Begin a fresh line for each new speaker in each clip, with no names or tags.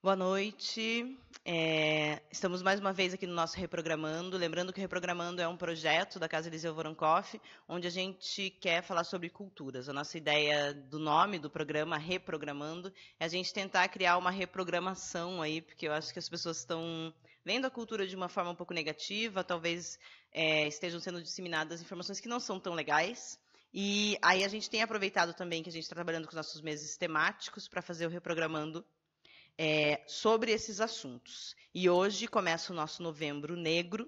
Boa noite. Estamos mais uma vez aqui no nosso Reprogramando. Lembrando que o Reprogramando é um projeto da Casa Eliseu Voronkoff, onde a gente quer falar sobre culturas. A nossa ideia do nome do programa, Reprogramando, é a gente tentar criar uma reprogramação aí, porque eu acho que as pessoas estão vendo a cultura de uma forma um pouco negativa, talvez estejam sendo disseminadas informações que não são tão legais. E aí a gente tem aproveitado também que a gente está trabalhando com os nossos meses temáticos para fazer o Reprogramando sobre esses assuntos. E hoje começa o nosso Novembro Negro,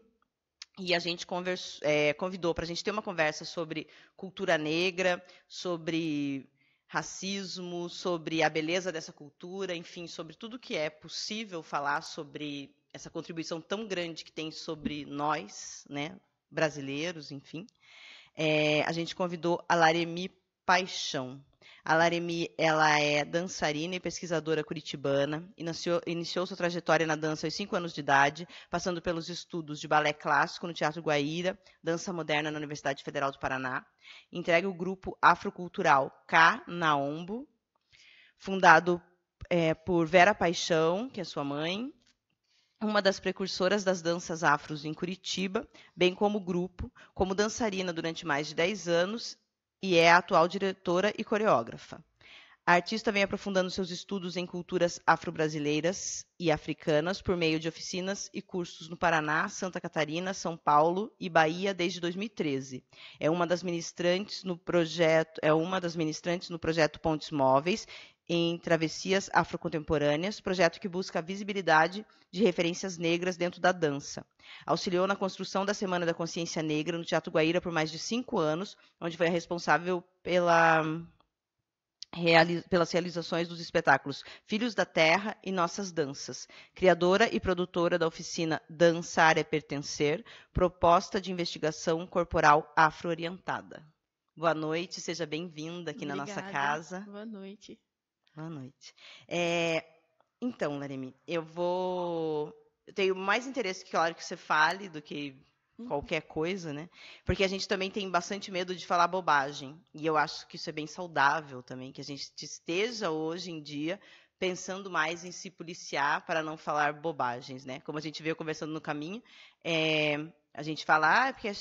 e a gente convidou para a gente ter uma conversa sobre cultura negra, sobre racismo, sobre a beleza dessa cultura, enfim, sobre tudo que é possível falar sobre essa contribuição tão grande que tem sobre nós, né, brasileiros, enfim. A gente convidou a Laremi Paixão. A Laremi, ela é dançarina e pesquisadora curitibana, iniciou sua trajetória na dança aos 5 anos de idade, passando pelos estudos de balé clássico no Teatro Guaíra, dança moderna na Universidade Federal do Paraná, integra o grupo afrocultural Canaombo, fundado por Vera Paixão, que é sua mãe, uma das precursoras das danças afros em Curitiba, bem como grupo, como dançarina durante mais de 10 anos e é a atual diretora e coreógrafa. A artista vem aprofundando seus estudos em culturas afro-brasileiras e africanas por meio de oficinas e cursos no Paraná, Santa Catarina, São Paulo e Bahia desde 2013. É uma das ministrantes no projeto Pontes Móveis em Travessias Afrocontemporâneas, projeto que busca a visibilidade de referências negras dentro da dança. Auxiliou na construção da Semana da Consciência Negra no Teatro Guaíra por mais de 5 anos, onde foi a responsável pelas realizações dos espetáculos Filhos da Terra e Nossas Danças. Criadora e produtora da oficina Dançar é Pertencer, proposta de investigação corporal afro-orientada. Boa noite, seja bem-vinda aqui na nossa
Obrigada.
casa.
Boa noite.
Boa noite. Então, Laremi, eu tenho mais interesse, claro, que você fale do que
Uhum.
qualquer coisa, né? Porque a gente também tem bastante medo de falar bobagem. E eu acho que isso é bem saudável também, que a gente esteja hoje em dia pensando mais em se policiar para não falar bobagens, né? Como a gente veio conversando no caminho, a gente fala, porque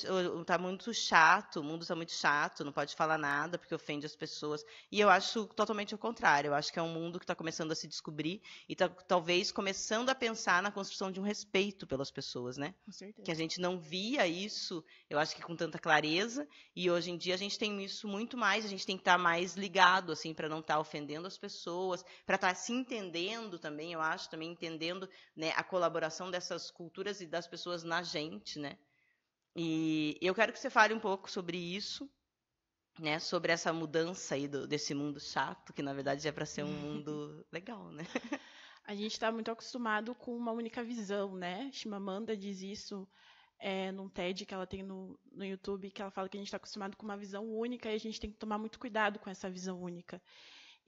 tá muito chato, o mundo tá muito chato, não pode falar nada porque ofende as pessoas. E eu acho totalmente o contrário. Eu acho que é um mundo que está começando a se descobrir e está talvez começando a pensar na construção de um respeito pelas pessoas, né?
Com
Que a
certeza.
gente não via isso, eu acho que com tanta clareza, e hoje em dia a gente tem isso muito mais, a gente tem que estar mais ligado, assim, para não estar ofendendo as pessoas, para estar se entendendo também, eu acho, também entendendo, né, a colaboração dessas culturas e das pessoas na gente, né? E eu quero que você fale um pouco sobre isso, né, sobre essa mudança aí desse mundo chato, que na verdade é para ser um mundo legal, né?
A gente está muito acostumado com uma única visão, né? Chimamanda diz isso num TED que ela tem no YouTube, que ela fala que a gente está acostumado com uma visão única e a gente tem que tomar muito cuidado com essa visão única.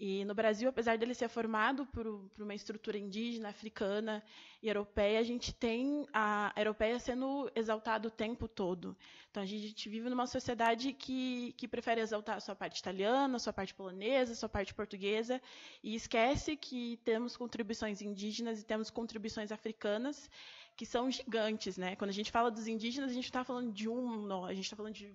E no Brasil, apesar dele ser formado por uma estrutura indígena, africana e europeia, a gente tem a europeia sendo exaltada o tempo todo. Então, a gente vive numa sociedade que prefere exaltar a sua parte italiana, a sua parte polonesa, a sua parte portuguesa, e esquece que temos contribuições indígenas e temos contribuições africanas que são gigantes, né? Quando a gente fala dos indígenas, a gente está falando de a gente está falando de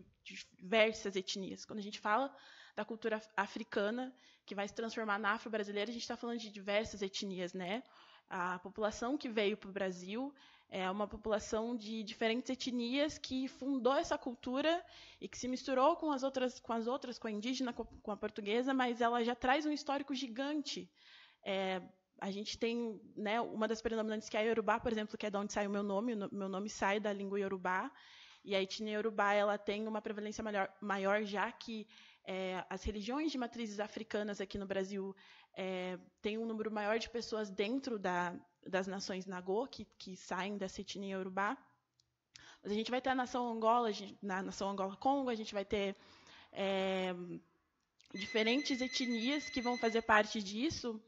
diversas etnias. Quando a gente fala da cultura africana, que vai se transformar na afro-brasileira, a gente está falando de diversas etnias, né? A população que veio para o Brasil é uma população de diferentes etnias que fundou essa cultura e que se misturou com a indígena, com a portuguesa, mas ela já traz um histórico gigante. A gente tem, né, uma das predominantes que é a Iorubá, por exemplo, que é de onde sai o meu nome sai da língua Iorubá, e a etnia Iorubá ela tem uma prevalência maior já que as religiões de matrizes africanas aqui no Brasil têm um número maior de pessoas dentro das nações Nagô, que saem dessa etnia Iorubá. Mas a gente vai ter a nação Angola, na nação Angola-Congo, a gente vai ter diferentes etnias que vão fazer parte disso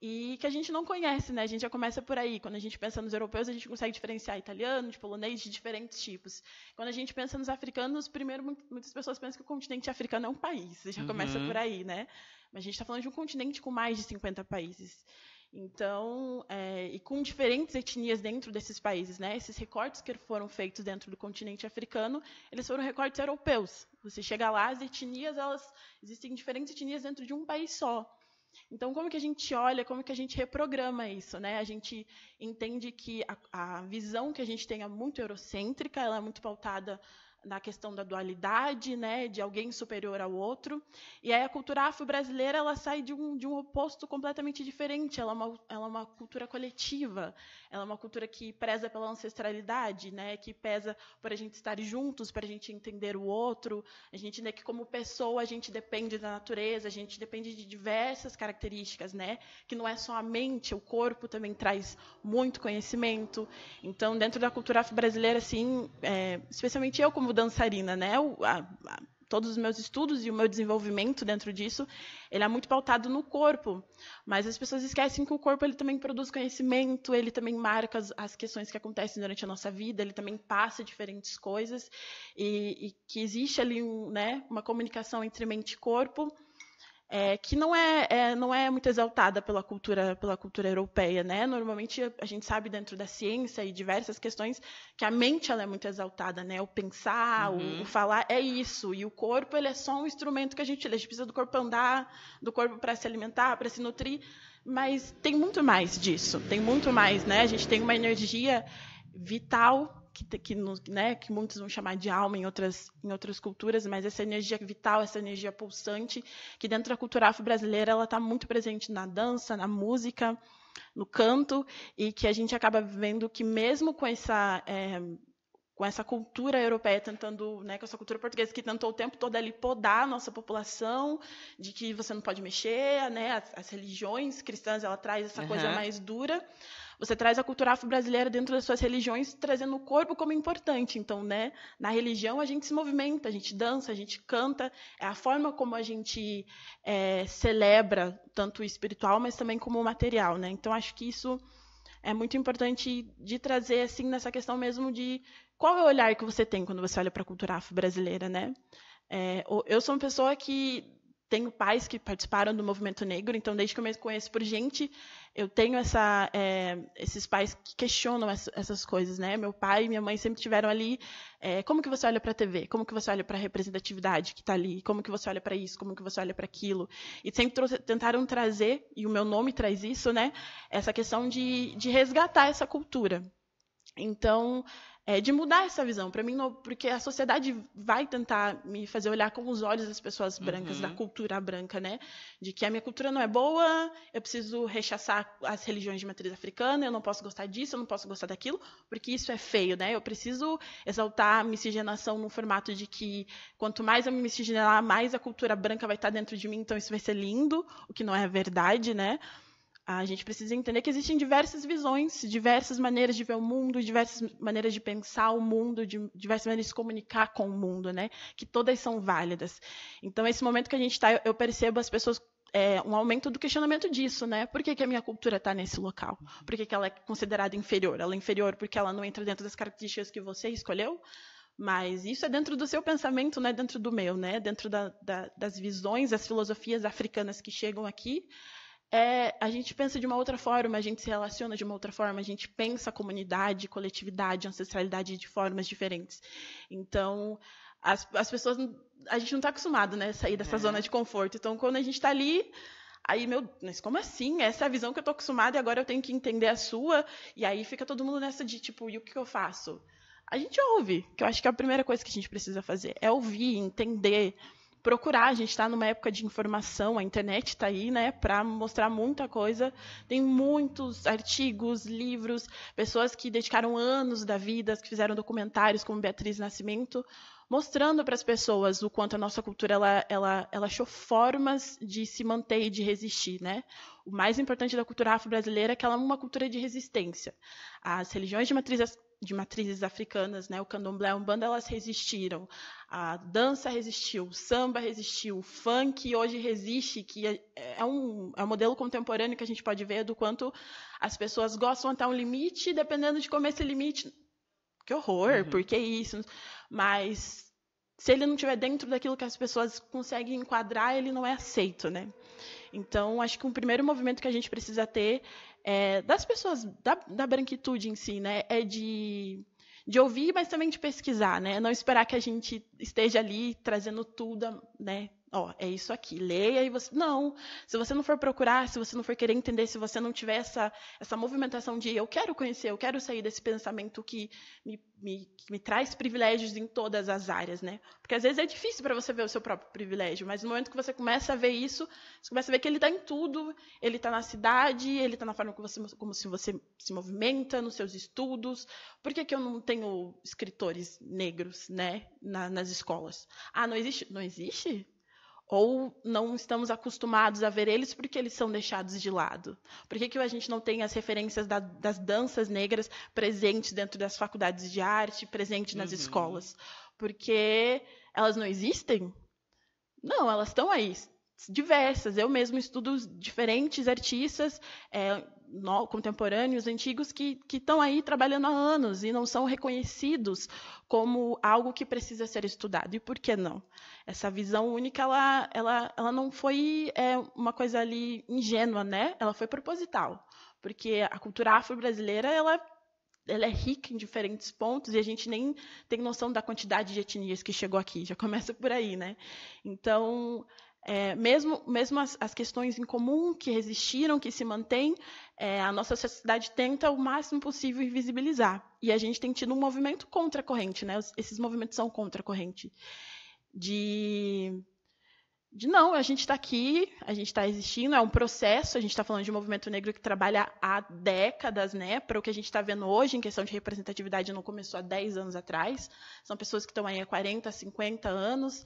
e que a gente não conhece, né? A gente já começa por aí. Quando a gente pensa nos europeus, a gente consegue diferenciar italiano, de polonês, de diferentes tipos. Quando a gente pensa nos africanos, primeiro muitas pessoas pensam que o continente africano é um país. Já começa por
Uhum.
aí, né? Mas a gente está falando de um continente com mais de 50 países. Então, e com diferentes etnias dentro desses países, né? Esses recortes que foram feitos dentro do continente africano, eles foram recortes europeus. Você chega lá, as etnias, existem diferentes etnias dentro de um país só. Então, como que a gente olha, como que a gente reprograma isso, né? A gente entende que a visão que a gente tem é muito eurocêntrica, ela é muito pautada na questão da dualidade, né, de alguém superior ao outro. E aí a cultura afro-brasileira, ela sai de um oposto completamente diferente. Ela é uma cultura coletiva, ela é uma cultura que preza pela ancestralidade, né, que pesa por a gente estar juntos, para a gente entender o outro. A gente, né, que como pessoa, a gente depende da natureza, a gente depende de diversas características, né, que não é só a mente, o corpo também traz muito conhecimento. Então, dentro da cultura afro-brasileira, assim, especialmente eu como dançarina, né? Todos os meus estudos e o meu desenvolvimento dentro disso, ele é muito pautado no corpo. Mas as pessoas esquecem que o corpo ele também produz conhecimento, ele também marca as questões que acontecem durante a nossa vida, ele também passa diferentes coisas, e que existe ali uma comunicação entre mente e corpo, que não é muito exaltada pela cultura europeia, né? Normalmente a gente sabe dentro da ciência e diversas questões que a mente ela é muito exaltada, né? O pensar, o falar é isso, e o corpo ele é só um instrumento que a gente precisa do corpo andar, do corpo para se alimentar, para se nutrir, mas tem muito mais disso, tem muito mais, né? A gente tem uma energia vital que muitos vão chamar de alma em outras culturas, mas essa energia vital, essa energia pulsante, que dentro da cultura afro-brasileira ela está muito presente na dança, na música, no canto, e que a gente acaba vendo que mesmo com essa cultura europeia tentando, né, com essa cultura portuguesa que tentou o tempo todo ali podar a nossa população, de que você não pode mexer, né, as religiões cristãs ela traz essa coisa mais dura. Você traz a cultura afro-brasileira dentro das suas religiões, trazendo o corpo como importante. Então, né, na religião a gente se movimenta, a gente dança, a gente canta, é a forma como a gente celebra tanto o espiritual, mas também como o material, né? Então, acho que isso é muito importante de trazer assim nessa questão mesmo de qual é o olhar que você tem quando você olha para a cultura afro-brasileira, né? Eu sou uma pessoa que tenho pais que participaram do movimento negro, então desde que eu me conheço por gente, eu tenho esses pais que questionam essas coisas, né? Meu pai e minha mãe sempre tiveram ali, como que você olha para a TV? Como que você olha para a representatividade que está ali? Como que você olha para isso? Como que você olha para aquilo? E sempre tentaram trazer, e o meu nome traz isso, né? Essa questão de resgatar essa cultura. Então, de mudar essa visão. Para mim, porque a sociedade vai tentar me fazer olhar com os olhos das pessoas brancas, da cultura branca, né? De que a minha cultura não é boa, eu preciso rechaçar as religiões de matriz africana, eu não posso gostar disso, eu não posso gostar daquilo, porque isso é feio, né? Eu preciso exaltar a miscigenação no formato de que quanto mais eu me miscigenar, mais a cultura branca vai estar dentro de mim, então isso vai ser lindo, o que não é verdade, né? A gente precisa entender que existem diversas visões, diversas maneiras de ver o mundo, diversas maneiras de pensar o mundo, diversas maneiras de se comunicar com o mundo, né? Que todas são válidas. Então, esse momento que a gente está, eu percebo as pessoas um aumento do questionamento disso, né? Por que a minha cultura está nesse local? Por que ela é considerada inferior? Ela é inferior porque ela não entra dentro das características que você escolheu? Mas isso é dentro do seu pensamento, não é dentro do meu, né? Dentro das visões, das filosofias africanas que chegam aqui. A gente pensa de uma outra forma, a gente se relaciona de uma outra forma, a gente pensa a comunidade, coletividade, ancestralidade de formas diferentes. Então, as pessoas, a gente não está acostumado, né, a sair dessa zona de conforto. Então, quando a gente está ali, aí, mas como assim? Essa é a visão que eu estou acostumada e agora eu tenho que entender a sua. E aí fica todo mundo nessa de, tipo, e o que eu faço? A gente ouve, que eu acho que é a primeira coisa que a gente precisa fazer, é ouvir, entender, procurar. A gente está numa época de informação, a internet está aí, né, para mostrar muita coisa. Tem muitos artigos, livros, pessoas que dedicaram anos da vida, que fizeram documentários, como Beatriz Nascimento, mostrando para as pessoas o quanto a nossa cultura ela achou formas de se manter e de resistir, né? O mais importante da cultura afro-brasileira é que ela é uma cultura de resistência. As religiões de matrizes africanas, né, o candomblé, a umbanda, elas resistiram. A dança resistiu, o samba resistiu, o funk hoje resiste, que é um modelo contemporâneo que a gente pode ver do quanto as pessoas gostam até um limite, dependendo de como esse limite... Que horror, por que isso? Mas se ele não estiver dentro daquilo que as pessoas conseguem enquadrar, ele não é aceito, né? Então, acho que um primeiro movimento que a gente precisa ter das pessoas, da branquitude em si, né, é de ouvir, mas também de pesquisar, né? Não esperar que a gente esteja ali trazendo tudo, né? Ó, é isso aqui, leia e você... Não, se você não for procurar, se você não for querer entender, se você não tiver essa movimentação de eu quero conhecer, eu quero sair desse pensamento que me traz privilégios em todas as áreas, né? Porque às vezes é difícil para você ver o seu próprio privilégio, mas no momento que você começa a ver isso, você começa a ver que ele está em tudo, ele está na cidade, ele está na forma como se você se movimenta, nos seus estudos. Por que eu não tenho escritores negros, né, nas escolas? Ah, não existe? Não existe? Ou não estamos acostumados a ver eles porque eles são deixados de lado? Por que a gente não tem as referências das danças negras presentes dentro das faculdades de arte, presentes nas escolas? Porque elas não existem? Não, elas estão aí, diversas. Eu mesmo estudo diferentes artistas contemporâneos, antigos, que estão aí trabalhando há anos e não são reconhecidos como algo que precisa ser estudado. E por que não? Essa visão única, ela não foi uma coisa ali ingênua, né? Ela foi proposital. Porque a cultura afro-brasileira, ela é rica em diferentes pontos e a gente nem tem noção da quantidade de etnias que chegou aqui. Já começa por aí, né? Então, mesmo as questões em comum que resistiram, que se mantêm, a nossa sociedade tenta o máximo possível invisibilizar. E a gente tem tido um movimento contra a corrente, né? Esses movimentos são contra a corrente. Não, a gente está aqui, a gente está existindo, é um processo, a gente está falando de um movimento negro que trabalha há décadas, né, para o que a gente está vendo hoje em questão de representatividade não começou há 10 anos atrás, são pessoas que estão aí há 40, 50 anos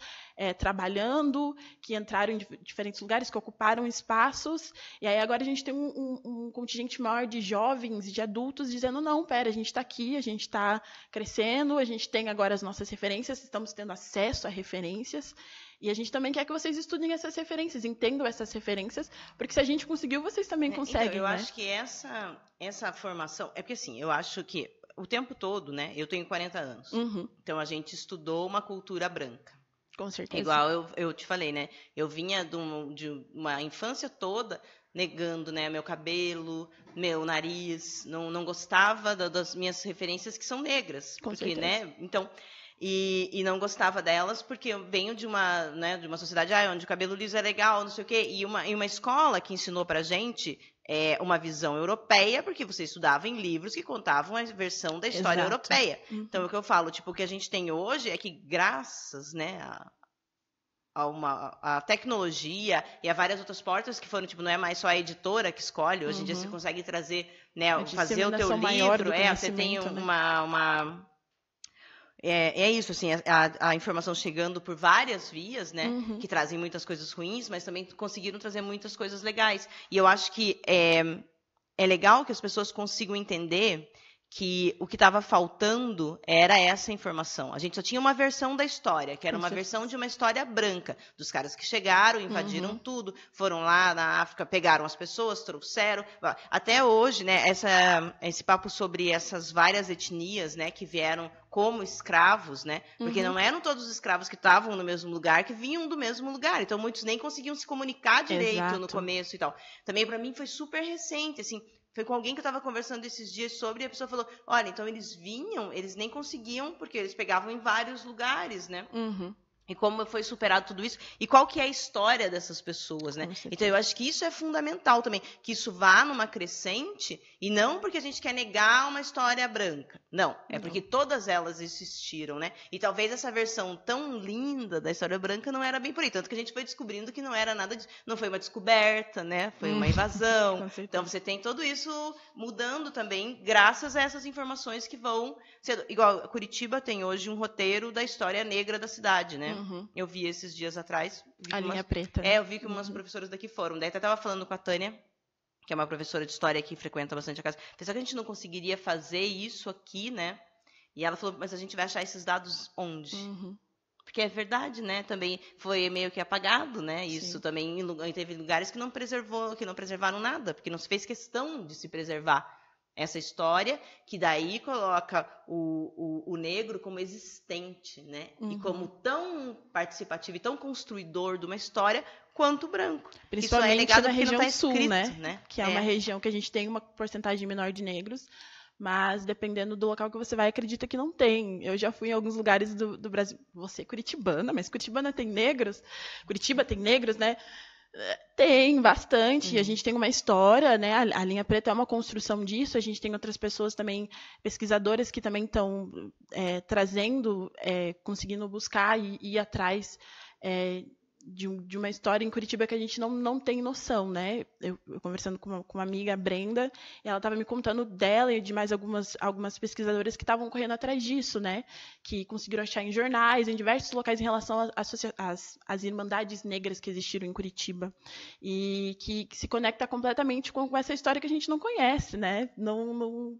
trabalhando, que entraram em diferentes lugares, que ocuparam espaços, e aí agora a gente tem um contingente maior de jovens e de adultos dizendo, não, pera, a gente está aqui, a gente está crescendo, a gente tem agora as nossas referências, estamos tendo acesso a referências, e a gente também quer que vocês estudem essas referências, entendam essas referências, porque se a gente conseguiu, vocês também conseguem,
então, eu
né?
acho que essa formação... É porque, assim, eu acho que o tempo todo, né? Eu tenho 40 anos. Então, a gente estudou uma cultura branca.
Com certeza.
Igual eu te falei, né? Eu vinha de uma infância toda negando, né, meu cabelo, meu nariz, não gostava das minhas referências que são negras.
Com
porque,
certeza.
né? Então... E não gostava delas porque eu venho de uma sociedade onde o cabelo liso é legal, não sei o quê. E uma escola que ensinou pra gente uma visão europeia, porque você estudava em livros que contavam a versão da história europeia. Então, o que eu falo, tipo, o que a gente tem hoje é que graças, né, a tecnologia e a várias outras portas que foram, tipo, não é mais só a editora que escolhe, hoje em dia você consegue trazer, né, fazer o teu livro, você tem uma isso, assim, a informação chegando por várias vias, né, que trazem muitas coisas ruins, mas também conseguiram trazer muitas coisas legais. E eu acho que é legal que as pessoas consigam entender que o que estava faltando era essa informação. A gente só tinha uma versão da história, que era uma versão de uma história branca, dos caras que chegaram, invadiram tudo, foram lá na África, pegaram as pessoas, trouxeram. Até hoje, né, esse papo sobre essas várias etnias, né, que vieram como escravos, né, porque não eram todos os escravos que estavam no mesmo lugar, que vinham do mesmo lugar. Então, muitos nem conseguiam se comunicar direito no começo e tal. Também, para mim, foi super recente, assim. Foi com alguém que eu estava conversando esses dias sobre, e a pessoa falou, olha, então eles vinham, eles nem conseguiam, porque eles pegavam em vários lugares, né? E como foi superado tudo isso, e qual que é a história dessas pessoas, né? Então, eu acho que isso é fundamental também, que isso vá numa crescente, e não porque a gente quer negar uma história branca. Não, porque todas elas existiram, né? E talvez essa versão tão linda da história branca não era bem por aí, tanto que a gente foi descobrindo que não era nada disso. Não foi uma descoberta, né? Foi uma invasão. Então, você tem tudo isso mudando também, graças a essas informações que vão... Igual, Curitiba tem hoje um roteiro da história negra da cidade, né? Eu vi esses dias atrás.
A linha preta. Né?
Eu vi que umas professoras daqui foram. Daí até estava falando com a Tânia, que é uma professora de história que frequenta bastante a casa. Pensou que a gente não conseguiria fazer isso aqui, né? E ela falou, mas a gente vai achar esses dados onde? Porque é verdade, né? Também foi meio que apagado, né? Isso também teve lugares que não preservaram nada, porque não se fez questão de se preservar. essa história, que daí coloca o negro como existente, né? E como tão participativo e tão construidor de uma história quanto o branco. Isso é
Principalmente
negado
na
porque não
região
está
sul,
escrito,
né? Que é uma região que a gente tem uma porcentagem menor de negros, mas dependendo do local que você vai, acredita que não tem. Eu já fui em alguns lugares do Brasil. Você é curitibana, mas Curitibana tem negros? Curitiba tem negros, né? Tem bastante. A gente tem uma história, né? A Linha Preta é uma construção disso. A gente tem outras pessoas também, pesquisadoras, que também estão trazendo, conseguindo buscar e ir atrás de uma história em Curitiba que a gente não tem noção, né? Eu conversando com uma amiga, a Brenda, e ela estava me contando dela e de mais algumas pesquisadoras que estavam correndo atrás disso, né? Que conseguiram achar em jornais, em diversos locais em relação às irmandades negras que existiram em Curitiba. E que se conecta completamente com essa história que a gente não conhece, né? Não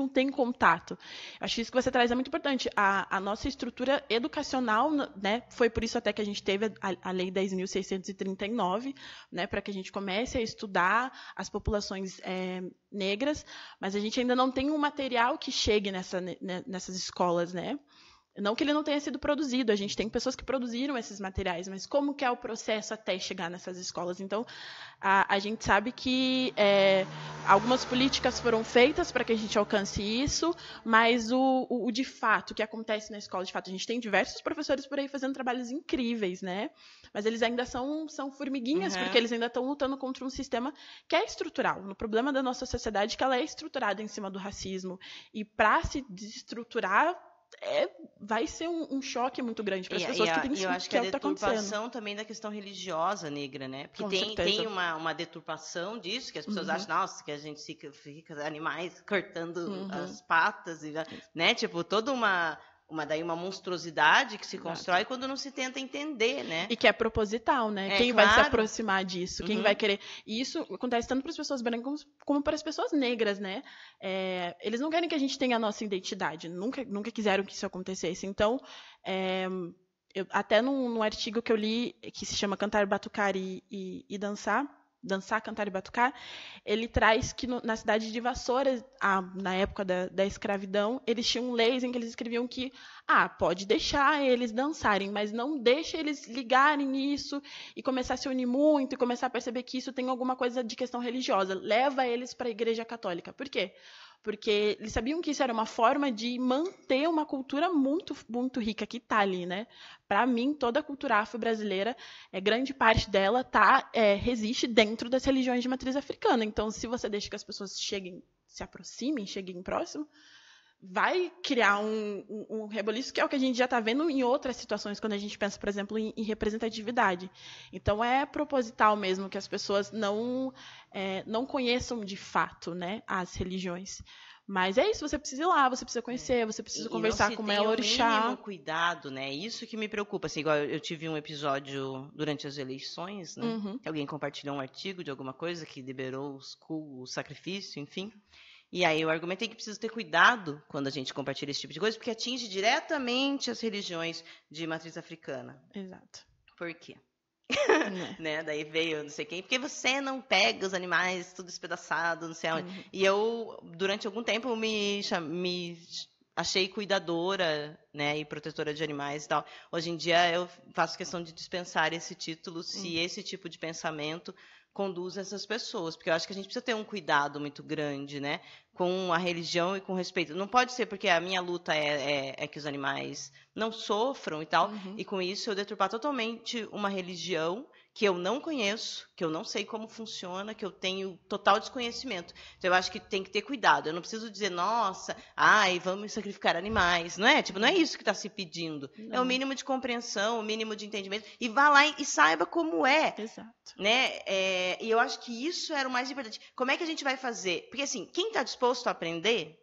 tem contato. Acho que isso que você traz é muito importante. A nossa estrutura educacional, né, foi por isso até que a gente teve a Lei 10.639, né, para que a gente comece a estudar as populações negras, mas a gente ainda não tem um material que chegue nessas escolas, né? Não que ele não tenha sido produzido, a gente tem pessoas que produziram esses materiais, mas como que é o processo até chegar nessas escolas? Então, a gente sabe que algumas políticas foram feitas para que a gente alcance isso, mas o de fato, o que acontece na escola, de fato, a gente tem diversos professores por aí fazendo trabalhos incríveis, né? Mas eles ainda são formiguinhas, porque eles ainda estão lutando contra um sistema que é estrutural. No problema da nossa sociedade é que ela é estruturada em cima do racismo. E para se desestruturar, vai ser um choque muito grande para as pessoas que têm
eu acho
que
a
é o que está acontecendo.
deturpação também da questão religiosa negra, né? Porque
Com
tem uma deturpação disso, que as pessoas acham, nossa, que a gente fica animais cortando as patas, né? Tipo, toda uma monstruosidade que se constrói quando não se tenta entender, né?
E que é proposital, né? Quem vai se aproximar disso? Quem vai querer? E isso acontece tanto para as pessoas brancas como para as pessoas negras, né? Eles não querem que a gente tenha a nossa identidade. Nunca quiseram que isso acontecesse. Então, até num artigo que eu li, que se chama Cantar, Batucar e Dançar, Cantar e Batucar, ele traz que na cidade de Vassouras, na época da escravidão, eles tinham leis em que eles escreviam que pode deixar eles dançarem, mas não deixa eles ligarem nisso e começar a se unir muito e começar a perceber que isso tem alguma coisa de questão religiosa. Leva eles para a Igreja Católica. Por quê? Porque eles sabiam que isso era uma forma de manter uma cultura muito, muito rica que está ali, né? Para mim, toda a cultura afro-brasileira, grande parte dela resiste dentro das religiões de matriz africana. Então, se você deixa que as pessoas se aproximem, cheguem próximo, vai criar um reboliço, que é o que a gente já está vendo em outras situações, quando a gente pensa, por exemplo, em representatividade. Então, é proposital mesmo que as pessoas não conheçam de fato, né, as religiões. Mas é isso, você precisa ir lá, você precisa conhecer, você precisa conversar com o Mel Orixá.
O mínimo cuidado, né? Isso que me preocupa. Assim, igual eu tive um episódio durante as eleições, né? Que alguém compartilhou um artigo de alguma coisa que liberou o sacrifício, enfim. E aí eu argumentei que precisa ter cuidado quando a gente compartilha esse tipo de coisa, porque atinge diretamente as religiões de matriz africana.
Exato.
Por quê? Né? Daí veio não sei quem, porque você não pega os animais tudo espedaçado, não sei aonde. E eu, durante algum tempo, me achei cuidadora, né, e protetora de animais e tal. Hoje em dia eu faço questão de dispensar esse título se esse tipo de pensamento conduz essas pessoas, porque eu acho que a gente precisa ter um cuidado muito grande, né, com a religião e com respeito. Não pode ser porque a minha luta é que os animais não sofram e tal, e com isso eu deturpar totalmente uma religião que eu não conheço, que eu não sei como funciona, que eu tenho total desconhecimento. Então eu acho que tem que ter cuidado. Eu não preciso dizer, nossa, vamos sacrificar animais. Não é? Tipo, não é isso que está se pedindo. Não. É o mínimo de compreensão, o mínimo de entendimento. E vá lá e saiba como é.
Exato.
Né? E eu acho que isso era o mais importante. Como é que a gente vai fazer? Porque assim, quem está disposto a aprender,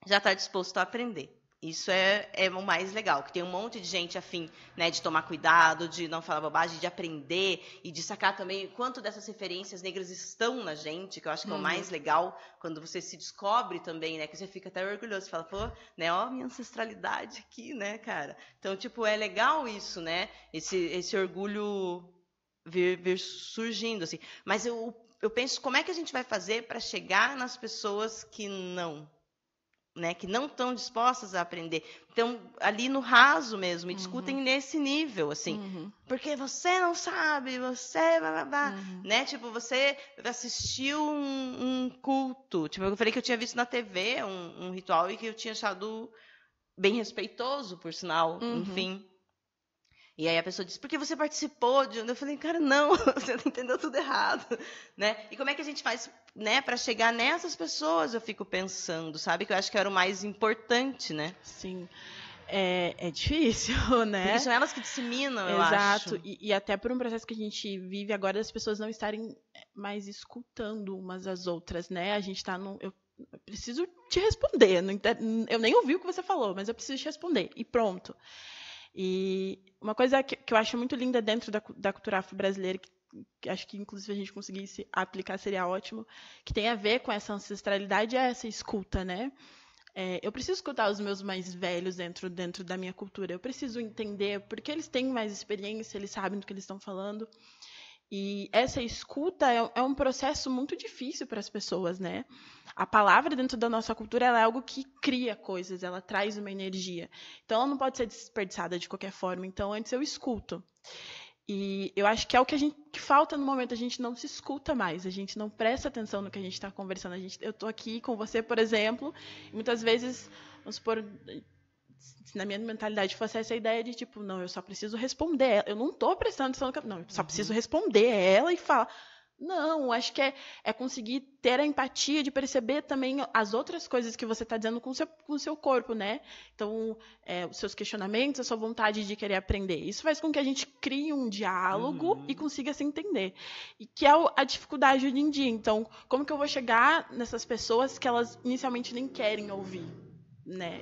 já está disposto a aprender. Isso é o mais legal, que tem um monte de gente afim, né, de tomar cuidado, de não falar bobagem, de aprender e de sacar também quanto dessas referências negras estão na gente, que eu acho que é o mais legal, quando você se descobre também, né, que você fica até orgulhoso, fala, pô, né, ó, minha ancestralidade aqui, né, cara. Então, tipo, é legal isso, né, esse orgulho vir surgindo, assim. Mas eu eu penso como é que a gente vai fazer para chegar nas pessoas que não, né, que não estão dispostas a aprender. Então, ali no raso mesmo, me discutem nesse nível, assim. Porque você não sabe, você... Blá, blá, blá, né? Tipo, você assistiu um culto. Tipo, eu falei que eu tinha visto na TV um ritual e que eu tinha achado bem respeitoso, por sinal, enfim. E aí a pessoa disse, porque você participou de... Eu falei, cara, não, você entendeu tudo errado, né? E como é que a gente faz, né, para chegar nessas pessoas, eu fico pensando, sabe? Que eu acho que era o mais importante, né?
Sim. É difícil, né?
Porque são elas que disseminam, eu
Exato.
acho.
E até por um processo que a gente vive agora, as pessoas não estarem mais escutando umas às outras, né? A gente tá num... Eu preciso te responder. Eu nem ouvi o que você falou, mas eu preciso te responder. E pronto. E uma coisa que eu acho muito linda dentro da cultura afro-brasileira, que acho que inclusive a gente conseguisse aplicar seria ótimo, que tem a ver com essa ancestralidade, é essa escuta, né? Eu preciso escutar os meus mais velhos dentro da minha cultura. Eu preciso entender porque eles têm mais experiência, eles sabem do que eles estão falando. E essa escuta é um processo muito difícil para as pessoas, né? A palavra dentro da nossa cultura ela é algo que cria coisas, ela traz uma energia. Então, ela não pode ser desperdiçada de qualquer forma. Então, antes eu escuto. E eu acho que é o que falta no momento. A gente não se escuta mais, a gente não presta atenção no que a gente está conversando. Eu estou aqui com você, por exemplo, e muitas vezes, vamos supor, se na minha mentalidade fosse essa ideia de tipo, não, eu só preciso responder. Eu não estou prestando atenção no que. Não, eu só preciso responder ela e falar. Não, acho que é conseguir ter a empatia de perceber também as outras coisas que você está dizendo com o seu corpo, né? Então, os seus questionamentos, a sua vontade de querer aprender. Isso faz com que a gente crie um diálogo e consiga se entender. E que é a dificuldade hoje em dia. Então, como que eu vou chegar nessas pessoas que elas inicialmente nem querem ouvir? Né?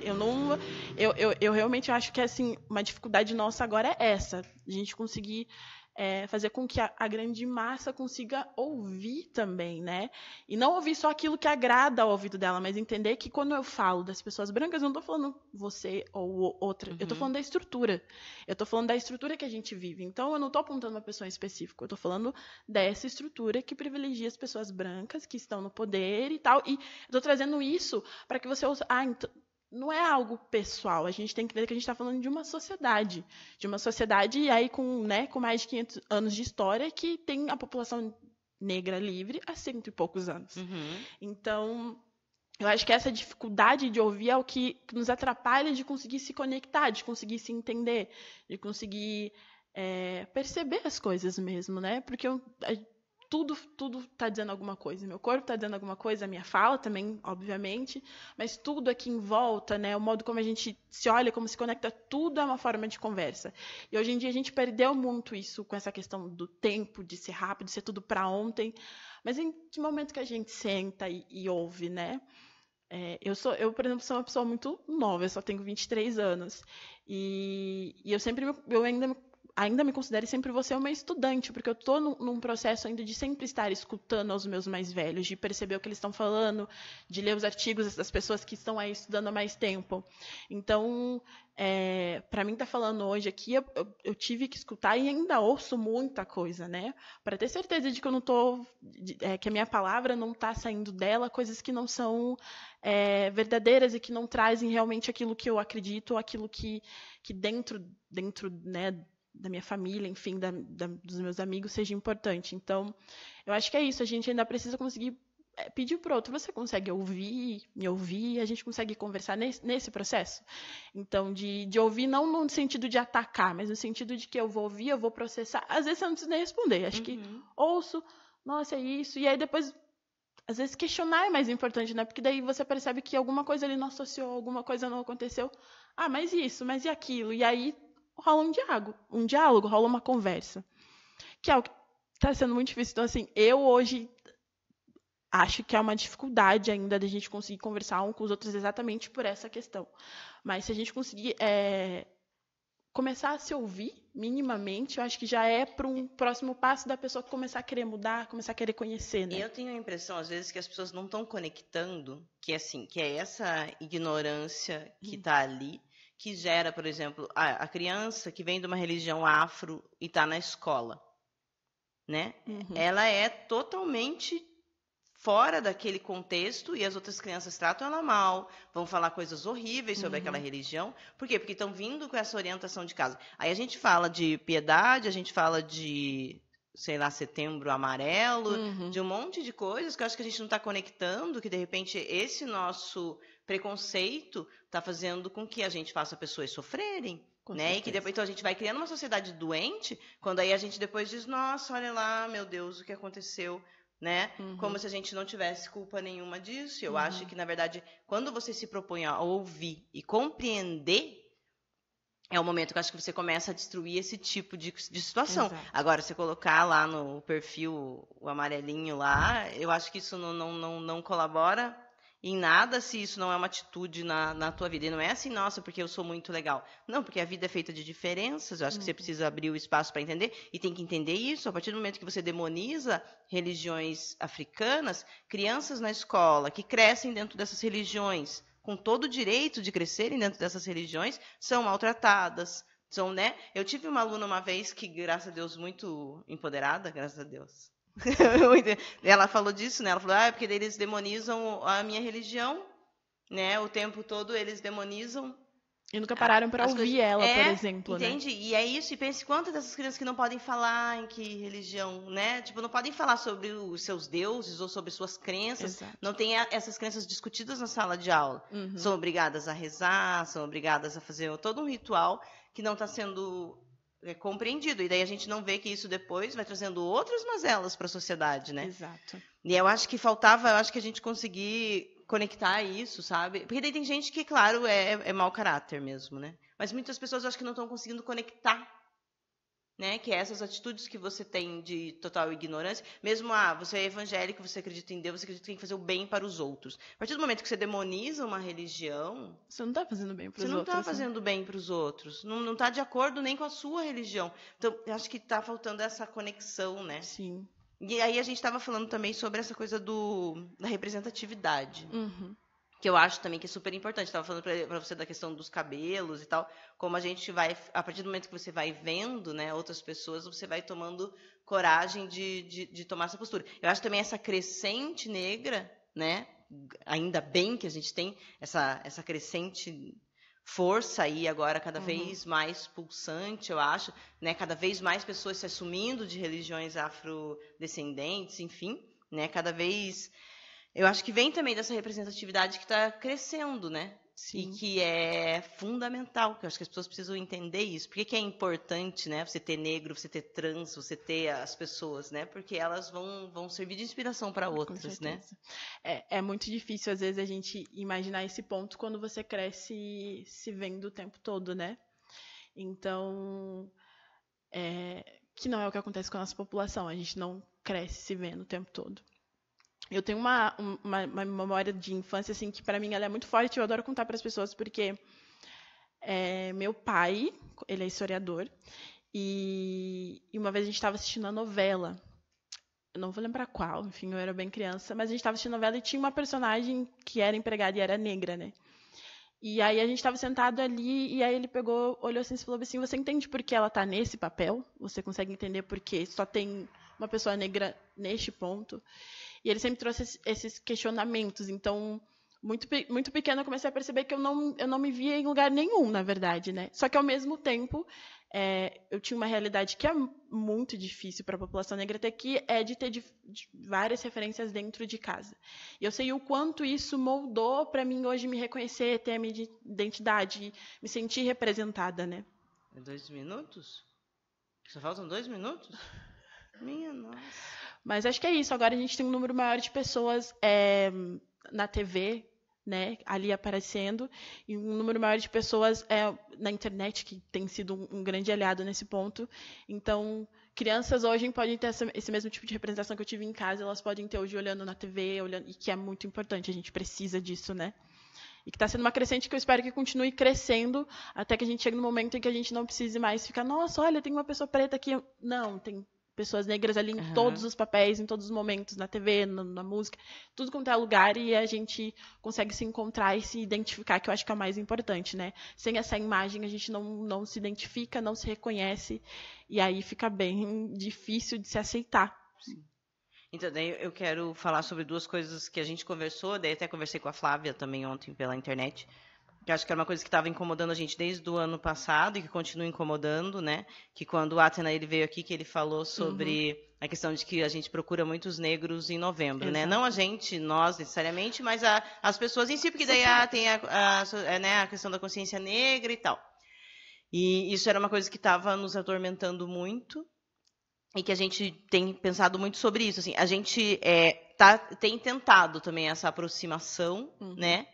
Eu realmente acho que assim, uma dificuldade nossa agora é essa. A gente conseguir fazer com que a grande massa consiga ouvir também, né? E não ouvir só aquilo que agrada ao ouvido dela, mas entender que quando eu falo das pessoas brancas, eu não estou falando você ou outra. Eu estou falando da estrutura. Eu estou falando da estrutura que a gente vive. Então, eu não estou apontando uma pessoa em específico. Eu estou falando dessa estrutura que privilegia as pessoas brancas, que estão no poder e tal. E eu estou trazendo isso para que você ouça... então, não é algo pessoal. A gente tem que entender que a gente está falando de uma sociedade. De uma sociedade, e aí com mais de 500 anos de história, que tem a população negra livre há 100 e poucos anos. Então, eu acho que essa dificuldade de ouvir é o que nos atrapalha de conseguir se conectar, de conseguir se entender, de conseguir perceber as coisas mesmo, né? Porque tudo está dizendo alguma coisa. Meu corpo está dizendo alguma coisa, a minha fala também, obviamente, mas tudo aqui em volta, né, o modo como a gente se olha, como se conecta, tudo é uma forma de conversa. E hoje em dia a gente perdeu muito isso com essa questão do tempo, de ser rápido, de ser tudo para ontem. Mas em que momento que a gente senta e ouve, né? Eu, por exemplo, sou uma pessoa muito nova, eu só tenho 23 anos. E eu ainda me considero sempre você uma estudante, porque eu estou num processo ainda de sempre estar escutando aos meus mais velhos, de perceber o que eles estão falando, de ler os artigos das pessoas que estão aí estudando há mais tempo. Então, para mim estar falando hoje aqui, eu tive que escutar e ainda ouço muita coisa, né? Para ter certeza de que eu não tô, que a minminha palavra não está saindo dela, coisas que não são verdadeiras e que não trazem realmente aquilo que eu acredito, aquilo que dentro, né, da minha família, enfim, dos meus amigos, seja importante. Então, eu acho que é isso. A gente ainda precisa conseguir pedir para o outro. Você consegue me ouvir, a gente consegue conversar nesse processo? Então, de ouvir não no sentido de atacar, mas no sentido de que eu vou ouvir, eu vou processar. Às vezes eu não preciso nem responder. Acho que ouço, nossa, é isso. E aí depois, às vezes, questionar é mais importante, né? Porque daí você percebe que alguma coisa ele não associou, alguma coisa não aconteceu. Ah, mas isso, mas e aquilo? E aí rola um diálogo, rola uma conversa. Que é o que está sendo muito difícil. Então, assim, eu hoje acho que é uma dificuldade ainda da gente conseguir conversar um com os outros exatamente por essa questão. Mas se a gente conseguir começar a se ouvir minimamente, eu acho que já é para um próximo passo da pessoa começar a querer mudar, começar a querer conhecer, né?
Eu tenho a impressão, às vezes, que as pessoas não estão conectando, que é essa ignorância que está ali, que gera, por exemplo, a criança que vem de uma religião afro e está na escola. né?
Uhum.
Ela é totalmente fora daquele contexto e as outras crianças tratam ela mal, vão falar coisas horríveis sobre aquela religião. Por quê? Porque estão vindo com essa orientação de casa. Aí a gente fala de piedade, a gente fala de, sei lá, Setembro Amarelo, de um monte de coisas que eu acho que a gente não está conectando, que de repente esse nosso preconceito está fazendo com que a gente faça pessoas sofrerem.
Com
Né? E que depois então a gente vai criando uma sociedade doente, quando aí a gente depois diz, nossa, olha lá, meu Deus, o que aconteceu, né? Como se a gente não tivesse culpa nenhuma disso. Eu acho que, na verdade, quando você se propõe a ouvir e compreender, é o momento que eu acho que você começa a destruir esse tipo de situação.
Exato.
Agora, você colocar lá no perfil o amarelinho lá, eu acho que isso não colabora em nada se isso não é uma atitude na tua vida. E não é assim, nossa, porque eu sou muito legal. Não, porque a vida é feita de diferenças. Eu acho que você precisa abrir o espaço para entender. E tem que entender isso. A partir do momento que você demoniza religiões africanas, crianças na escola que crescem dentro dessas religiões, com todo o direito de crescerem dentro dessas religiões, são maltratadas. São, né? Eu tive uma aluna uma vez que, graças a Deus, muito empoderada, graças a Deus. Ela falou disso, né? Ela falou, porque eles demonizam a minha religião, né? O tempo todo eles demonizam.
E nunca pararam para ouvir ela, por exemplo,
entende?
né?
E é isso. E pense quantas dessas crianças que não podem falar em que religião, né? Tipo, não podem falar sobre os seus deuses ou sobre suas crenças.
Exato.
Não tem essas crenças discutidas na sala de aula. São obrigadas a rezar, são obrigadas a fazer todo um ritual que não está sendo compreendido. E daí a gente não vê que isso depois vai trazendo outras mazelas para a sociedade, né?
Exato.
E eu acho que faltava, eu acho que a gente conseguir conectar isso, sabe? Porque daí tem gente que, claro, é mau caráter mesmo, né? Mas muitas pessoas eu acho que não estão conseguindo conectar, né? Que é essas atitudes que você tem de total ignorância. Mesmo, você é evangélico, você acredita em Deus, você acredita que tem que fazer o bem para os outros. A partir do momento que você demoniza uma religião,
você não está fazendo bem para os outros.
Você não está fazendo bem para os outros. Não está de acordo nem com a sua religião. Então, eu acho que está faltando essa conexão, né?
Sim.
E aí a gente estava falando também sobre essa coisa da representatividade. Que eu acho também que é super importante. Estava falando para você da questão dos cabelos e tal. Como a gente vai, a partir do momento que você vai vendo, né, outras pessoas, você vai tomando coragem de tomar essa postura. Eu acho também essa crescente negra, né? Ainda bem que a gente tem essa crescente força aí agora cada vez mais pulsante, eu acho, né? Cada vez mais pessoas se assumindo de religiões afrodescendentes, enfim, né? Cada vez, eu acho que vem também dessa representatividade que está crescendo, né?
Sim.
E que é fundamental, que eu acho que as pessoas precisam entender isso. Por que é importante, né? Você ter negro, você ter trans, você ter as pessoas, né? Porque elas vão servir de inspiração para outras, né?
É muito difícil, às vezes, a gente imaginar esse ponto quando você cresce se vendo o tempo todo, né? Então, que não é o que acontece com a nossa população. A gente não cresce se vendo o tempo todo. Eu tenho uma memória de infância, assim, que para mim ela é muito forte. Eu adoro contar para as pessoas, porque meu pai, ele é historiador, e uma vez a gente estava assistindo a novela. Eu não vou lembrar qual, enfim, eu era bem criança, mas a gente estava assistindo a novela e tinha uma personagem que era empregada e era negra, né? E aí a gente estava sentado ali, e aí ele pegou, olhou assim e falou assim, você entende por que ela está nesse papel? Você consegue entender por que só tem uma pessoa negra neste ponto? E ele sempre trouxe esses questionamentos. Então, muito pequena, eu comecei a perceber que eu não me via em lugar nenhum, na verdade, né? Só que, ao mesmo tempo, eu tinha uma realidade que é muito difícil para a população negra ter, que é de ter de várias referências dentro de casa. E eu sei o quanto isso moldou para mim hoje me reconhecer, ter a minha identidade, me sentir representada, né?
2 minutos? Só faltam 2 minutos? Minha nossa.
Mas acho que é isso. Agora a gente tem um número maior de pessoas na TV, né, ali aparecendo, e um número maior de pessoas na internet, que tem sido um grande aliado nesse ponto. Então, crianças hoje podem ter esse mesmo tipo de representação que eu tive em casa, elas podem ter hoje olhando na TV, e que é muito importante, a gente precisa disso, né? E que está sendo uma crescente que eu espero que continue crescendo até que a gente chegue no momento em que a gente não precise mais ficar, nossa, olha, tem uma pessoa preta aqui. Não, tem pessoas negras ali em todos os papéis, em todos os momentos, na TV, na música, tudo quanto é lugar, e a gente consegue se encontrar e se identificar, que eu acho que é o mais importante, né? Sem essa imagem, a gente não se identifica, não se reconhece, e aí fica bem difícil de se aceitar.
Sim. Então, daí eu quero falar sobre duas coisas que a gente conversou, daí até conversei com a Flávia também ontem pela internet, que acho que era uma coisa que estava incomodando a gente desde o ano passado e que continua incomodando, né? Que quando o Atena ele veio aqui, que ele falou sobre a questão de que a gente procura muitos negros em novembro, né? Não a gente, nós necessariamente, mas as pessoas em si, porque daí tem a questão da consciência negra e tal. E isso era uma coisa que estava nos atormentando muito e que a gente tem pensado muito sobre isso. Assim, a gente tem tentado também essa aproximação, né?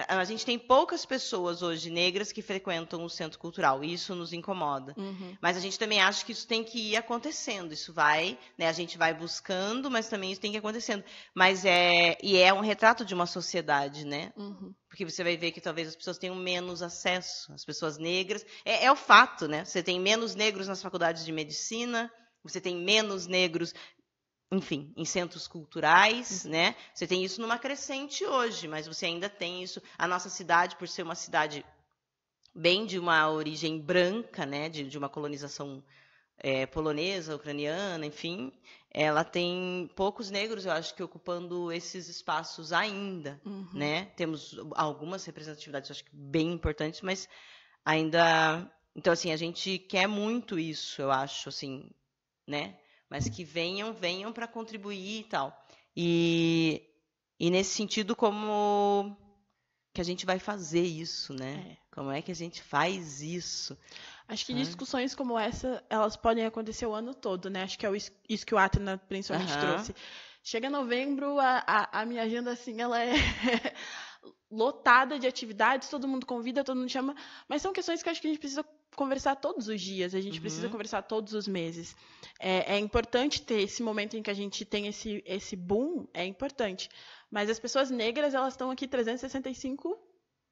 A gente tem poucas pessoas hoje negras que frequentam o centro cultural, e isso nos incomoda. Mas a gente também acha que isso tem que ir acontecendo, isso vai, né, a gente vai buscando, mas também isso tem que ir acontecendo. Mas é um retrato de uma sociedade, né? Porque você vai ver que talvez as pessoas tenham menos acesso, as pessoas negras. É o fato, né? Você tem menos negros nas faculdades de medicina, você tem menos negros, enfim, em centros culturais, né? Você tem isso numa crescente hoje, mas você ainda tem isso. A nossa cidade, por ser uma cidade bem de uma origem branca, né? De uma colonização polonesa, ucraniana, enfim, ela tem poucos negros, eu acho, que ocupando esses espaços ainda, né? Temos algumas representatividades, eu acho que bem importantes, mas ainda... Então, assim, a gente quer muito isso, eu acho, assim, né? Mas que venham para contribuir e tal. E nesse sentido, como que a gente vai fazer isso, né? Como é que a gente faz isso?
Acho que discussões como essa, elas podem acontecer o ano todo, né? Acho que é isso que o Atena principalmente trouxe. Chega novembro, a minha agenda, assim, ela é lotada de atividades, todo mundo convida, todo mundo chama, mas são questões que acho que a gente precisa conversar todos os dias, a gente precisa conversar todos os meses. É importante ter esse momento em que a gente tem esse boom, é importante. Mas as pessoas negras, elas estão aqui 365,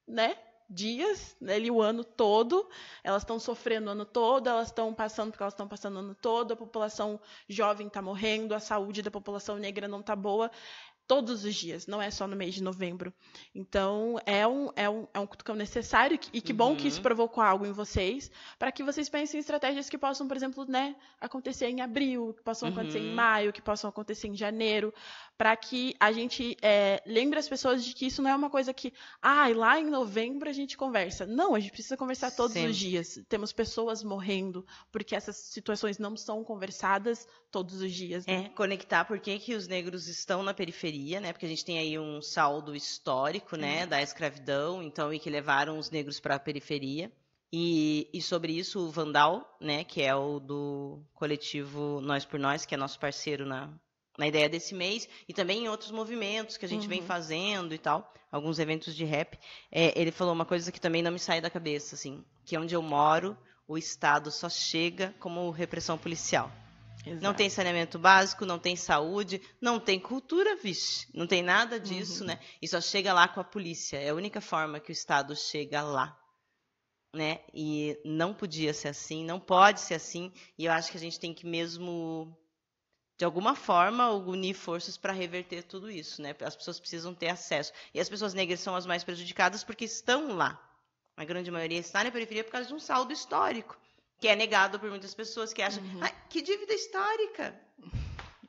né, dias, ali o ano todo, elas estão sofrendo o ano todo, elas estão passando porque elas estão passando o ano todo, a população jovem está morrendo, a saúde da população negra não está boa, todos os dias, não é só no mês de novembro. Então, é um cutucão necessário, e que bom que isso provocou algo em vocês, para que vocês pensem em estratégias que possam, por exemplo, né, acontecer em abril, que possam acontecer em maio, que possam acontecer em janeiro, para que a gente lembre as pessoas de que isso não é uma coisa que, lá em novembro a gente conversa. Não, a gente precisa conversar todos os dias. Temos pessoas morrendo, porque essas situações não são conversadas todos os dias. Né?
Conectar por que os negros estão na periferia, né? Porque a gente tem aí um saldo histórico, né, da escravidão, então, e que levaram os negros para a periferia. E sobre isso, o Vandal, né, que é o do coletivo Nós por Nós, que é nosso parceiro na ideia desse mês, e também em outros movimentos que a gente vem fazendo e tal, alguns eventos de rap, ele falou uma coisa que também não me sai da cabeça, assim, que onde eu moro, o Estado só chega como repressão policial. Exato. Não tem saneamento básico, não tem saúde, não tem cultura, vixe, não tem nada disso, né? E só chega lá com a polícia. É a única forma que o Estado chega lá, né? E não podia ser assim, não pode ser assim. E eu acho que a gente tem que mesmo, de alguma forma, unir forças para reverter tudo isso, né? As pessoas precisam ter acesso. E as pessoas negras são as mais prejudicadas porque estão lá. A grande maioria está na periferia por causa de um saldo histórico, que é negado por muitas pessoas que acham, que dívida histórica.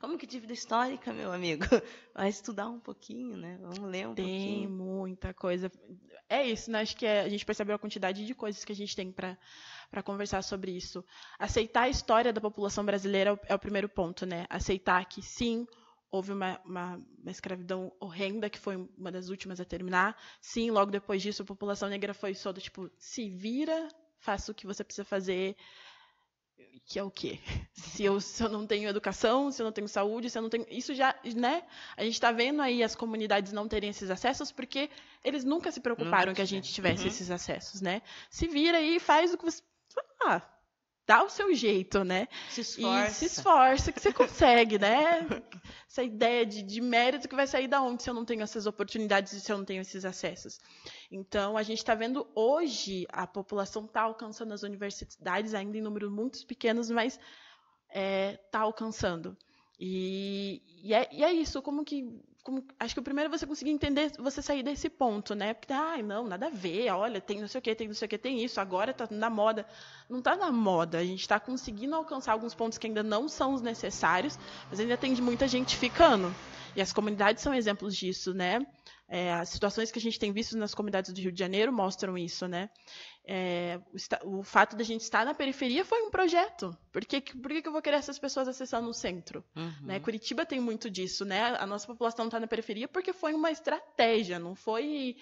Como que dívida histórica, meu amigo? Vai estudar um pouquinho, né? Vamos ler um pouquinho.
Tem muita coisa. É isso, né? Acho que a gente percebeu a quantidade de coisas que a gente tem para conversar sobre isso. Aceitar a história da população brasileira é o primeiro ponto, né? Aceitar que, sim, houve uma escravidão horrenda, que foi uma das últimas a terminar. Sim, logo depois disso, a população negra foi só do tipo, se vira, faça o que você precisa fazer, que é o quê? Se eu não tenho educação, se eu não tenho saúde, se eu não tenho... Isso já, né? A gente está vendo aí as comunidades não terem esses acessos porque eles nunca se preocuparam que a gente tivesse esses acessos, né? Se vira aí e faz o que você... dá o seu jeito, né?
Se esforça.
E se esforça que você consegue, né? Essa ideia de mérito que vai sair da onde se eu não tenho essas oportunidades e se eu não tenho esses acessos. Então, a gente está vendo hoje a população está alcançando as universidades, ainda em números muito pequenos, mas está alcançando. E é isso, acho que o primeiro é você conseguir entender, você sair desse ponto, né? Porque, não, nada a ver, olha, tem não sei o que, tem não sei o que, tem isso, agora tá na moda. Não está na moda, a gente está conseguindo alcançar alguns pontos que ainda não são os necessários, mas ainda tem muita gente ficando. E as comunidades são exemplos disso, né? As situações que a gente tem visto nas comunidades do Rio de Janeiro mostram isso, né? O fato de a gente estar na periferia foi um projeto. Por que eu vou querer essas pessoas acessando o centro?
Uhum.
Né? Curitiba tem muito disso, né? A nossa população está na periferia porque foi uma estratégia, não foi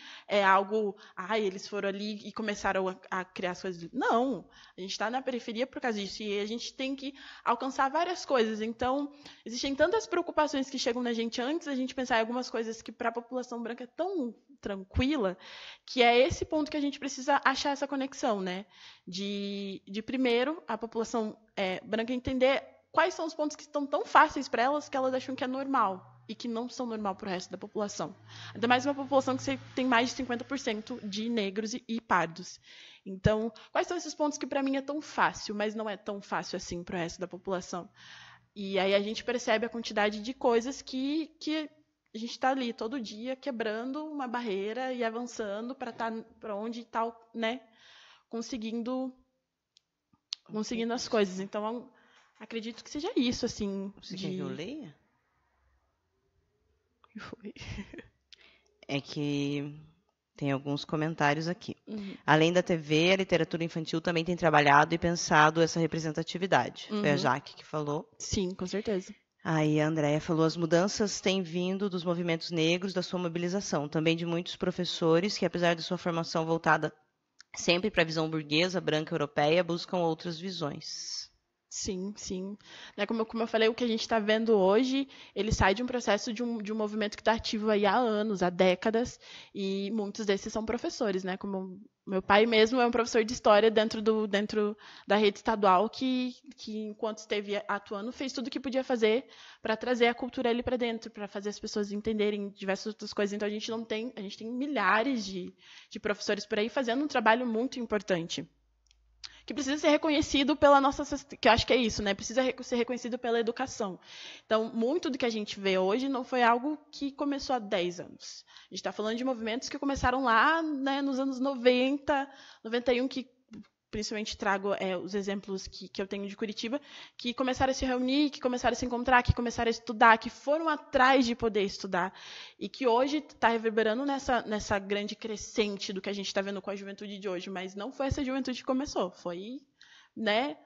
algo... eles foram ali e começaram a criar as coisas. Não, a gente está na periferia por causa disso e a gente tem que alcançar várias coisas. Então, existem tantas preocupações que chegam na gente antes da gente pensar em algumas coisas que para a população branca é tão tranquila, que é esse ponto que a gente precisa achar essa conexão, né? De primeiro, a população branca entender quais são os pontos que estão tão fáceis para elas que elas acham que é normal e que não são normal para o resto da população. Ainda mais uma população que você tem mais de 50% de negros e pardos. Então, quais são esses pontos que para mim é tão fácil, mas não é tão fácil assim para o resto da população? E aí a gente percebe a quantidade de coisas que a gente está ali todo dia quebrando uma barreira e avançando para onde está, né? Conseguindo as coisas. Então, acredito que seja isso, assim.
Você quer que eu leia?
O que foi?
É que tem alguns comentários aqui.
Uhum.
Além da TV, a literatura infantil também tem trabalhado e pensado essa representatividade. Foi a Jaque que falou.
Sim, com certeza.
Aí a Andréia falou, as mudanças têm vindo dos movimentos negros, da sua mobilização, também de muitos professores que, apesar de sua formação voltada sempre para a visão burguesa, branca, europeia, buscam outras visões.
Sim, sim. Como eu falei, o que a gente está vendo hoje, ele sai de um processo de um movimento que está ativo aí há anos, há décadas, e muitos desses são professores, né? Como meu pai mesmo é um professor de história dentro da rede estadual que enquanto esteve atuando, fez tudo o que podia fazer para trazer a cultura ali para dentro, para fazer as pessoas entenderem diversas outras coisas. Então, a gente tem milhares de professores por aí fazendo um trabalho muito importante, que precisa ser reconhecido pela nossa... Que eu acho que é isso, né? Precisa ser reconhecido pela educação. Então, muito do que a gente vê hoje não foi algo que começou há 10 anos. A gente está falando de movimentos que começaram lá, né, nos anos 90, 91, que principalmente trago os exemplos que eu tenho de Curitiba, que começaram a se reunir, que começaram a se encontrar, que começaram a estudar, que foram atrás de poder estudar, e que hoje está reverberando nessa grande crescente do que a gente está vendo com a juventude de hoje. Mas não foi essa juventude que começou, foi, né,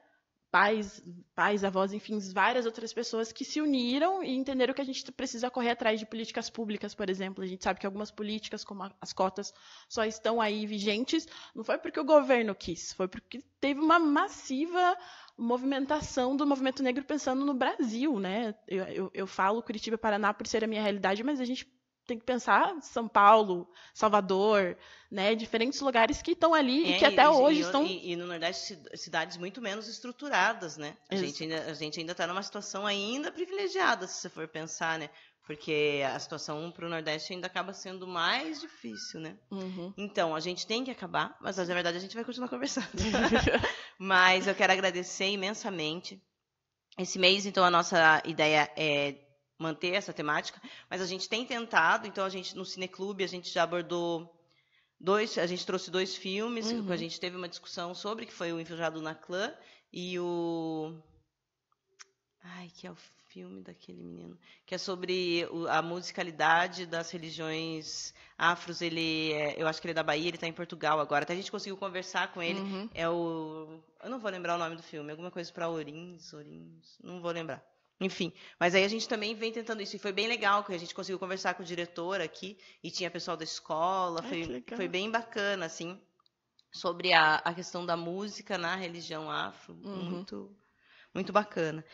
pais, avós, enfim, várias outras pessoas que se uniram e entenderam que a gente precisa correr atrás de políticas públicas, por exemplo. A gente sabe que algumas políticas, como as cotas, só estão aí vigentes. Não foi porque o governo quis, foi porque teve uma massiva movimentação do movimento negro pensando no Brasil, né? Eu falo Curitiba, Paraná por ser a minha realidade, mas a gente tem que pensar São Paulo, Salvador, né, diferentes lugares que estão ali e que até hoje estão...
E no Nordeste, cidades muito menos estruturadas, né? A gente ainda está numa situação ainda privilegiada, se você for pensar, né? Porque a situação para o Nordeste ainda acaba sendo mais difícil, né?
Uhum.
Então, a gente tem que acabar, mas na verdade a gente vai continuar conversando. Mas eu quero agradecer imensamente. Esse mês, então, a nossa ideia é manter essa temática, mas a gente tem tentado, então a gente no Cineclube a gente já abordou a gente trouxe 2 filmes, a gente teve uma discussão sobre, que foi o Enferrujado na Clã e que é o filme daquele menino, que é sobre a musicalidade das religiões afros. Eu acho que ele é da Bahia, ele está em Portugal agora, até a gente conseguiu conversar com ele, eu não vou lembrar o nome do filme, alguma coisa para Orins, não vou lembrar. Enfim, mas aí a gente também vem tentando isso, e foi bem legal, que a gente conseguiu conversar com o diretor aqui, e tinha pessoal da escola, foi bem bacana, assim, sobre a questão da música na religião afro, muito bacana.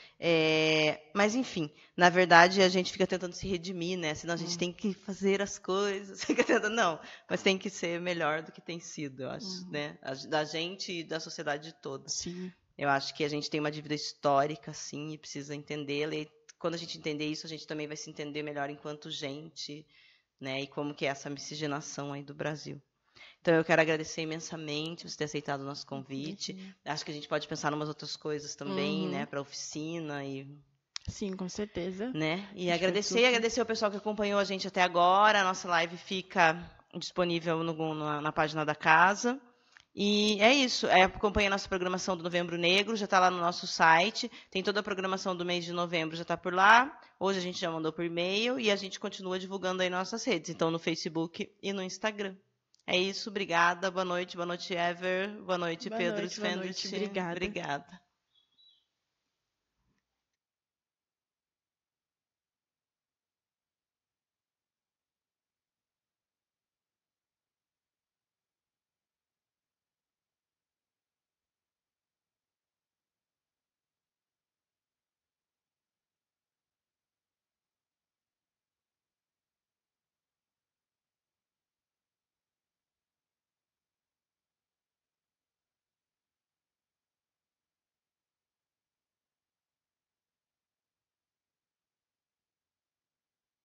Mas, enfim, na verdade, a gente fica tentando se redimir, né? Senão a gente tem que fazer as coisas, fica tentando, não, mas tem que ser melhor do que tem sido, eu acho, né? Da gente e da sociedade toda.
Sim.
Eu acho que a gente tem uma dívida histórica, sim, e precisa entendê-la. E quando a gente entender isso, a gente também vai se entender melhor enquanto gente, né? E como que é essa miscigenação aí do Brasil. Então, eu quero agradecer imensamente você ter aceitado o nosso convite. Acho que a gente pode pensar em umas outras coisas também, né? Para oficina e...
Sim, com certeza.
Né? E agradecer ao pessoal que acompanhou a gente até agora. A nossa live fica disponível na página da casa. E é isso. Acompanhe a nossa programação do Novembro Negro, já está lá no nosso site. Tem toda a programação do mês de novembro, já está por lá. Hoje a gente já mandou por e-mail e a gente continua divulgando aí nas nossas redes. Então, no Facebook e no Instagram. É isso, obrigada. Boa noite, Ever. Boa noite, Pedro Svendrich.
Obrigada.
Obrigada.